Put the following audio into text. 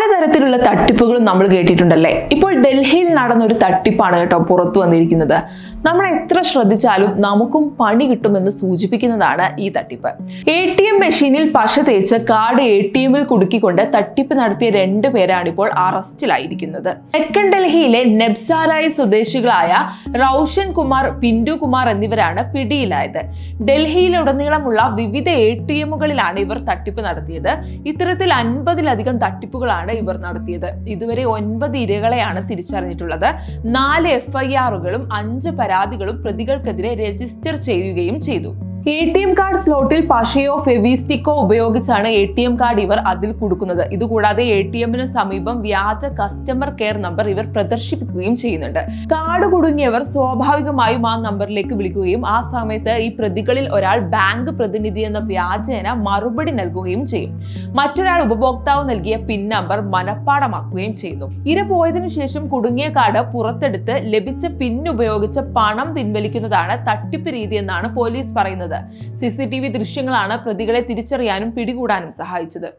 പലതരത്തിലുള്ള തട്ടിപ്പുകളും നമ്മൾ കേട്ടിട്ടുണ്ടല്ലേ. ഇപ്പോൾ ഡൽഹിയിൽ നടന്ന ഒരു തട്ടിപ്പാണ് കേട്ടോ പുറത്തു വന്നിരിക്കുന്നത്. നമ്മൾ എത്ര ശ്രദ്ധിച്ചാലും നമുക്കും പണി കിട്ടുമെന്ന് സൂചിപ്പിക്കുന്നതാണ് ഈ തട്ടിപ്പ്. ATM മെഷീനിൽ പശ തേച്ച് കാർഡ് ATMൽ കുടുക്കിക്കൊണ്ട് തട്ടിപ്പ് നടത്തിയ 2 പേരാണ് ഇപ്പോൾ അറസ്റ്റിലായിരിക്കുന്നത്. തെക്കൻ ഡൽഹിയിലെ നെബ്സാരായി സ്വദേശികളായ റൌഷൻ കുമാർ, പിന്റു കുമാർ എന്നിവരാണ് പിടിയിലായത്. ഡൽഹിയിലുടനീളമുള്ള വിവിധ ATMകളിലാണ് ഇവർ തട്ടിപ്പ് നടത്തിയത്. ഇത്തരത്തിൽ 50-ലധികം തട്ടിപ്പുകളാണ് ഇവർ നടത്തിയത്. ഇതുവരെ 9 ഇരകളെയാണ് തിരിച്ചറിഞ്ഞിട്ടുള്ളത്. 4 FIRകളും 5 പരാതികളും പ്രതികൾക്കെതിരെ രജിസ്റ്റർ ചെയ്യുകയും ചെയ്തു. ATM കാർഡ് സ്ലോട്ടിൽ പശയോ ഫെവിസ്റ്റിക്കോ ഉപയോഗിച്ചാണ് ATM കാർഡ് ഇവർ അതിൽ കൊടുക്കുന്നത്. ഇതുകൂടാതെ ATMന് സമീപം വ്യാജ കസ്റ്റമർ കെയർ നമ്പർ ഇവർ പ്രദർശിപ്പിക്കുകയും ചെയ്യുന്നുണ്ട്. കാർഡ് കുടുങ്ങിയവർ സ്വാഭാവികമായും ആ നമ്പറിലേക്ക് വിളിക്കുകയും ആ സമയത്ത് ഈ പ്രതികളിൽ ഒരാൾ ബാങ്ക് പ്രതിനിധി എന്ന വ്യാജേന മറുപടി നൽകുകയും ചെയ്യും. മറ്റൊരാൾ ഉപഭോക്താവ് നൽകിയ പിൻ നമ്പർ മനഃപ്പാടമാക്കുകയും ചെയ്യുന്നു. ഇര പോയതിനു ശേഷം കുടുങ്ങിയ കാർഡ് പുറത്തെടുത്ത് ലഭിച്ച പിൻ ഉപയോഗിച്ച് പണം പിൻവലിക്കുന്നതാണ് തട്ടിപ്പ് രീതി എന്നാണ് പോലീസ് പറയുന്നത്. CCTV ദൃശ്യങ്ങളാണ് പ്രതികളെ തിരിച്ചറിയാനും പിടികൂടാനും സഹായിച്ചത്.